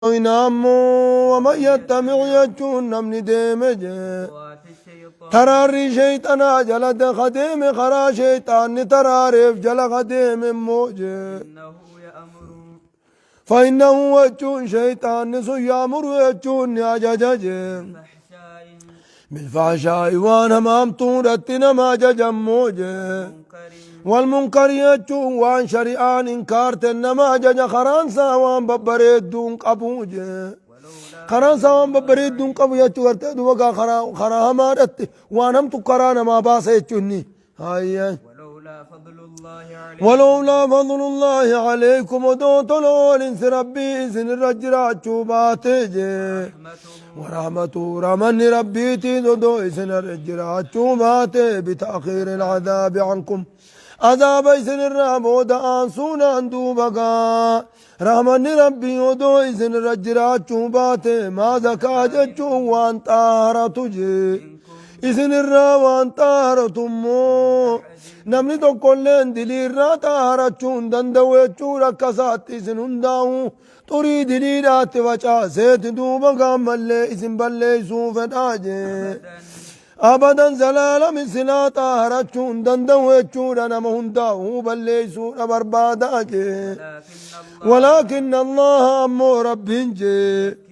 ويناموا ومن يتبع يجون نمني ديمج تراري شيطانا جلد خديم خرا شيطان تراريف جل خديم موج فإنه وجون شيطان سو يامر وجون يا ججج بالفحشاء وان همام طورتنا ما ججموج والمنكر يجون وان شريعان انكارت انما جج خرانسا وان ببريد دون قبوج خرانسا وان ببريد دون قبو يجو غرت دوغا خرا همادت وانم تقرانا ما باس يجوني هاي ولولا فضل الله عليكم ودوت الانس ربي إذن الرجرات شوباتي ورحمته رمني ربي تيدو إذن الرجرات شوباتي بتأخير العذاب عنكم عذاب إذن الرابود آنسون اندوبقا رحمني ربي ودو إذن الرجرات شوباتي ما زكاة جتشو وان طارتو إذن الراوان طارتمو نمني tokkolleen diliirraa xaarachuun danda'u jechuudha akka isaatti isin hundaa'u xurii diliidhaatti facaaseeti duuba gaammallee isin balleeysuu fedhaa jee abadan zalaalami silaa xaarachuun danda'u jechuudha nama hundaa'u balleeysuudha barbaadaa jee walaakinna allaha ammoo rabbiin jee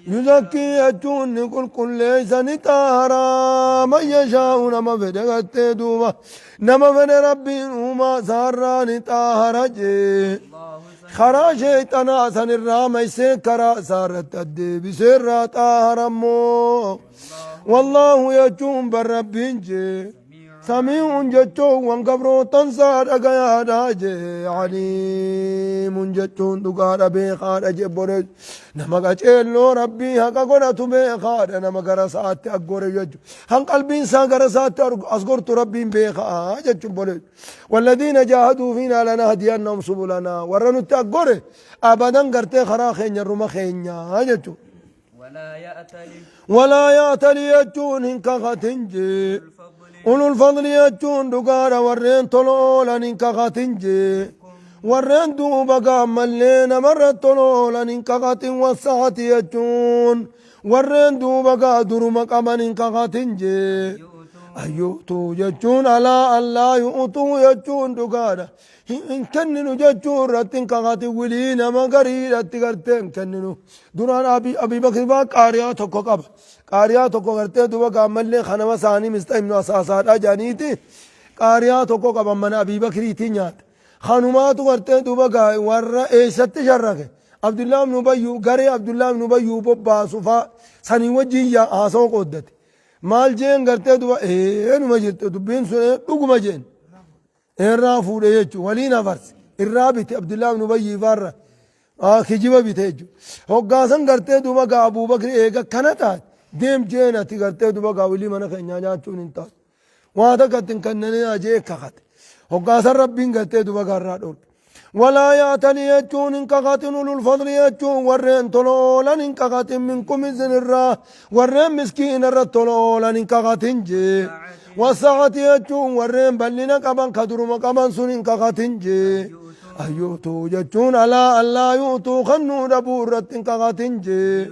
يزكي أجون كل ليس نتارا من يشاء نما فدغت دوبا نما فد ربي وما سارا نتارا جي خرا شيطانا سن الرام يسكرا سارت الدي بسر طهرمو والله يجون بالربين جي سميع جتو وانقبرو تنصار أقيا داجي عليم جتون دقار بيخار أجبورج نما قچلو ربي حقا قرأتو بيخار نما قرسات أقور يجو هن قلبين سا قرسات أصغرت ربي بيخار جتو بورج والذين جاهدوا فينا لنهدينهم سبلنا ورنو تأقور أبدا قرتي خرا خينيا رما خينيا جتو ولا يأتلي يجون هنكا خاتنجي أولو الفضل يجون دقارا ورين طلولا ننكا خاتنجي ورين دوبا قاملين مرة طلولا ننكا خاتن والسعة يجون ورين دوبا قادر مقاما ننكا خاتنجي أيوتو يجون على الله يؤتو يجون دقارا إن كننو ججون رتين كغاتي ولينا ما قريرا تغرتين كننو دوران أبي بكر با قارياتو قب قارياتو قرتين دوبا قامل لي خنما ثاني مستعمنو أساسات أجانيتي قارياتو قب من أبي بكري تنيات خانوماتو قرتين دوبا قاي ورا إيشت شرك عبد الله بن أبي غري عبد الله بن أبي بابا صفا سني وجي يا آسو قدت مال جين قرتين دوبا إيه نمجرت دبين سنة دوغما جين irraa fuudhe jechuun waliin afarse irraa bite Abdullahi ibn Ubayy farra kijiba bite jechuun hoggaasan gartee duuba gaa Abuubakri eega kana taate deem jeenati gartee duuba gaa walii mana keenyaa nyaachuun hin taatu waan takkatti hin kanneen ajee kakate hoggaasan rabbiin gartee duuba gaarraa dhoorge walaa yaatanii jechuun hin kakatin ulul fadli jechuun warreen toloolan hin kakatin minkum isinirraa warreen miskiina irra toloolan hin kakatin jee والساعة يجون ورين بلنا قبان كدرما قبان سنين كغاتنجي أيوتو يجون على الله يوتو خنو دبورت كغاتنجي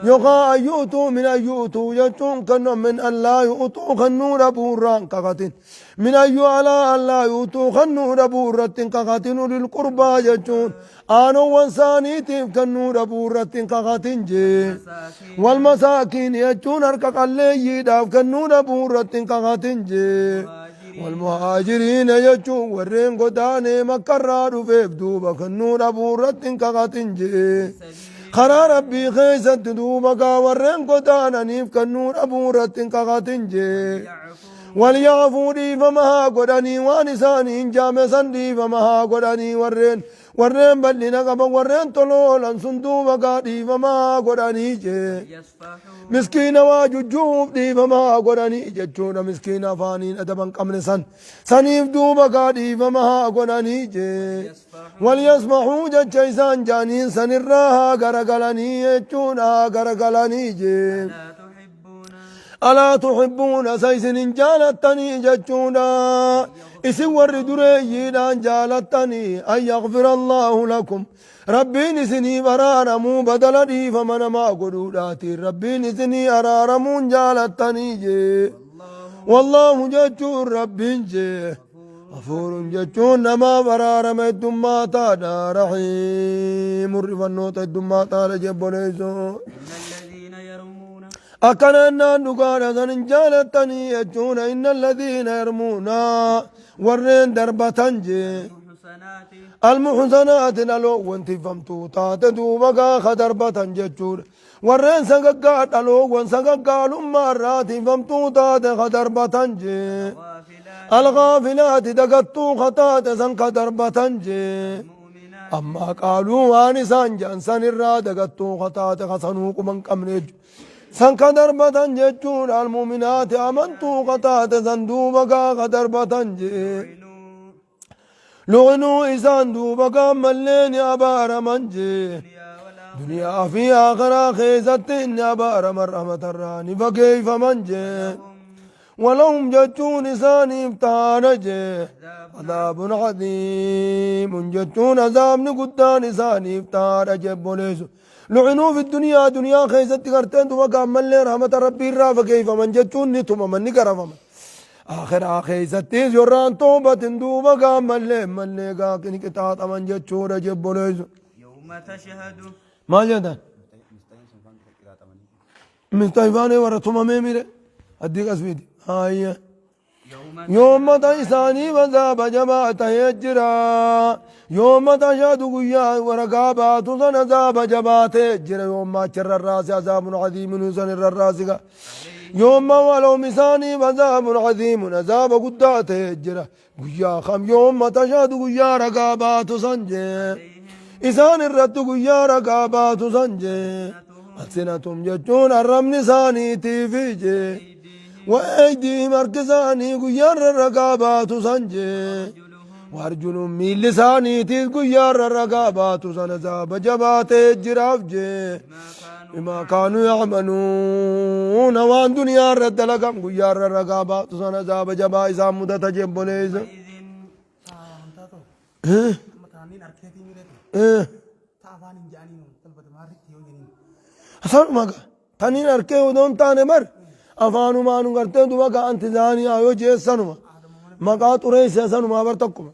يوغا أيوتو من أيوتو يجون كنو من الله يوتو خنو دبوران كغاتن من أيو على الله يوتو خنو دبورت كغاتن للقربى يجون آنو وانسانيتيف كنو دبورت كغاتنجي والمساكين يجون أركك اللي داف كنو دبورت كغاتنجي والمهاجرين يجون ورين قداني مكرار فيف دوبا كنو دبورت كغاتنجي خرا ربي خيست دوبا ورين قدانا نيف كنو دبورت كغاتنجي وليعفوا دي فما قداني وانساني جامسا دي فما قداني ورين بلنا قبا ورين طلولا صندوبا قادي فما قداني جي مسكين واجوجوب دي فما قداني جتشونا مسكين فانين أدبا قمن سنيف دوبا قادي فما قداني جي وليسمحوا جتشيسان جانين سنراها قرقلاني جتشونا قرقلاني جي ألا تحبون سيسن جالتني جتشونا إسور درينا جالتني أن يغفر الله لكم ربي نسني برارمو بدلني فمن ما قدوداتي ربي نسني أرارمو جالتني جي والله جتشون ربي جي غفور جتشون نما برارم الدماتا رحيم الرفنوت الدماتا لجبونيسو أكن أن نقارا جالتني يجون إن الذين يرمون ورين دربة المحسنات نلو وانت فمتو تاتدو بقى خدربة جتشور ورين سقاقات نلو وان سقاقات مرات فمتو تات خدربة الغافلات دقتو خطات سن خدربة أما قالوا وانسان جانسان الراد دقتو خطات خسنوك من قمنج سن كدربة جتشون المؤمنات أمنتو قطات سندوبكا كدربة لعنوا إسان دوبكا ملين أبار منجي دنيا في آخرة خيزت أبار من رحمة الراني فكيف منجي ولهم جتشون إسان ابتانجي عذاب عظيم جتشون عذاب نقدان إسان ابتانجي بوليسو لعنوا في الدنيا دنيا خيزت قرتين دوبا كامل رحمة ربي الرافة كيف من جتشون نتوما من نقرفا آخر خيزت يوران توبة دوبا كامل من قاكني كتات من جتشون رجب بوليز يوم تشهد ما جدا مستيفاني ورطوما ميميري أديك أسفيدي هاي يوم تيساني وذاب جماعة يجرا يوم تشهد قيا ورقابات سنذاب جبات يجرا يوم ما شر الراس عذاب عظيم سن الراس يوم ولو مساني وذاب عظيم عذاب قدات يجرا قيا خم يوم تشهد قيا رقابات سنجي إسان الرد قيا رقابات سنجي ألسنتم جتون الرمن ساني تيفيجي وأيدي مركزاني قيار الرقابات سنجي وارجل من لساني تيز قيار الرقابات سنزاب جبات الجراف جي بما كانوا يعملون وان دنيا رد لكم قيار الرقابات سنزاب جبا إسام مدة جنب ليس أصلا ما تانين أركي ودون تاني مر أفانو ما نقرتي دوبا أنت زاني أيو جيس سنما مقا تريس سنما برتكم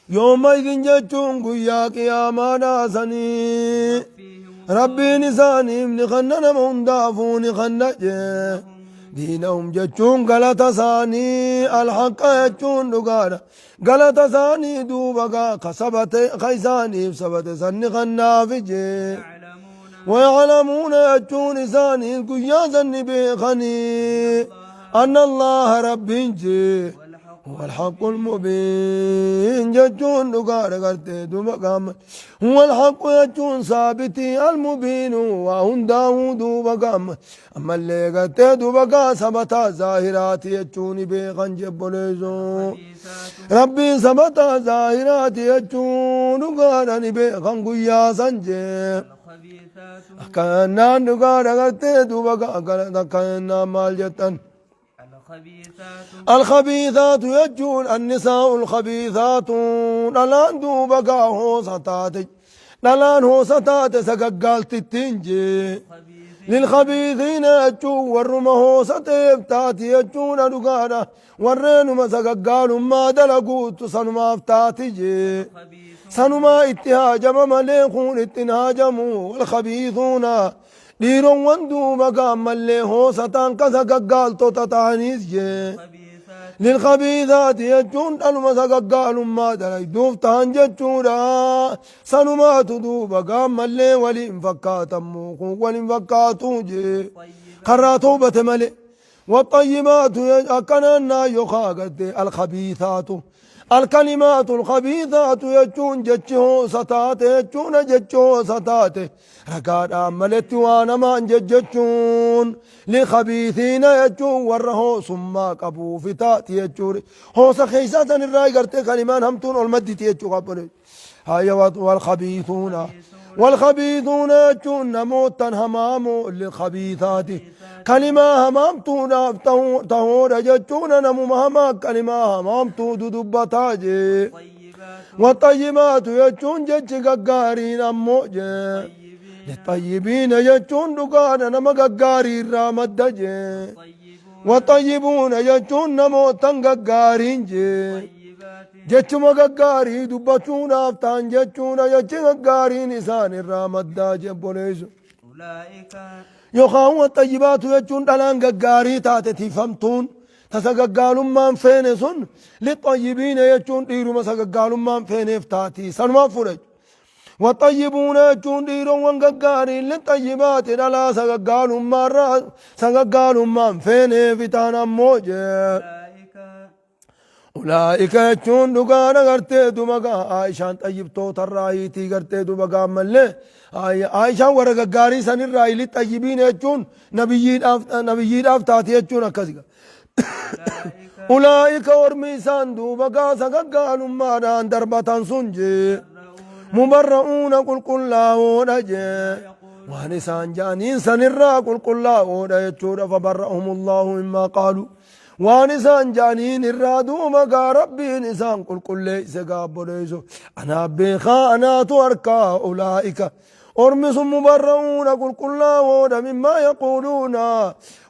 يومئذ جتشون قيا قياما سني ربي نساني من خنن من دافون خنج دينهم جتشون غلط ساني الحق يجتشون دقانا غلط ساني دوبا كسبت خيساني سبت سن خنافجي ويعلمون يجون إساني قياسا بيخني أن الله رب جي هو الحق المبين جتون نقار قرتي مقام هو الحق يجون ثابتي المبين وهم داود مقام أما اللي قرتي بقى سبتا ظاهرات يجون بيخن جبوليزو ربي سبتا ظاهرات يجون نقار بيخن قياسا جي كان نقار قرتي دوبا كان مال جتن الخبيثات يجون النساء الخبيثات نلان دوبا هو ستاتي نلان هو ستاتي سقال تتنجي للخبيثين يجون ورما هو ستيبتاتي يجون نقارا ورين ما سقال ما دلقوت سنما افتاتي جي سنما اتهاجم مليخون اتنهاجموا والخبيثون ديرون وندو مقام ملي هو ستان كذا قال تتانيز جي للخبيثات يجون المسا قال ما دلي دوف تانجتشورا سنما تدو مقام ملي ولين فكاتمو ولين فكاتو جي خراتو بتملي والطيبات أكننا يخاقت الخبيثات الكلمات الخبيثات يجون جتشو ستات يجون جتشو ستات ركاد عملت وانا ما جتشون لخبيثين يجون وره ثم قبو فتات يجور هو سخيسات الراي قرت كلمان همتون والمد يجو قبل هاي والخبيثون والخبيثون يجون نموتا همام للخبيثات كلمة همامتو تهور يجون نمو مهما كلمة همامتو دبتاجي والطيبات يجون جج قارين أموجي للطيبين يجون دقانا نما قارين رامدجي والطيبون يجون نموتا قارين جي جچuma gaggaarii dubbachuudhaaf ta'an jechuudha jechi gaggaariin isaan irraa maddaa jebboleessu yookaan waxayyibaatu jechuun dhalaan gaggaarii taate tiifamtuun tasa gaggaalummaan feene sun lixayyibiina jechuun dhiiruma sa gaggaalummaan feeneef taati sanumaan fudhachu waxayyibuuna jechuun dhiirowwan gaggaariin lixayyibaati dhalaa sa gaggaalummaan feeneef itaan ammoo jee أولئك يجون دقانا غرتي دمقا عائشان طيبتو ترايتي غرتي دمقا ملي عائشان ورقا قاري سن الرأي للطيبين يجون نبيين أفتاتي يجون أكسيقا أولئك ورميسان دمقا سقاقان مادان دربتان سنجي مبرؤون قل قل لا ونجي وانسان جانين سن الرأي قل قل لا ونجي فبرأهم الله مما قالوا وانسان جانين الرادو مقا ربي نسان قل ليس قابليسو أنا بيخا أنا توركا أولئك أرمس مبرؤون قل لا ودا مما يقولون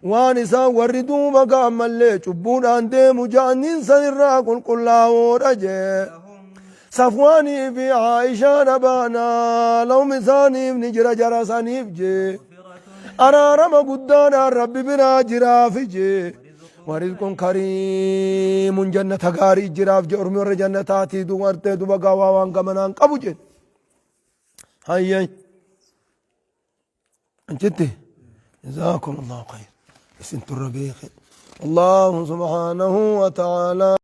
وانسان وردو مقا ملي شبون عندي مجانين سنرا قل لا ودا صفواني في عائشة نبانا لو مساني نجر جرساني جي أرارم قدانا ربي بنا جرافي جي ورزق كريم جنة غاري جراف جرم ور جنتاتي دوارتي دوبا وان كمنان قبوجن هاي انجتي جزاكم الله خير اسنت الربيع الله سبحانه وتعالى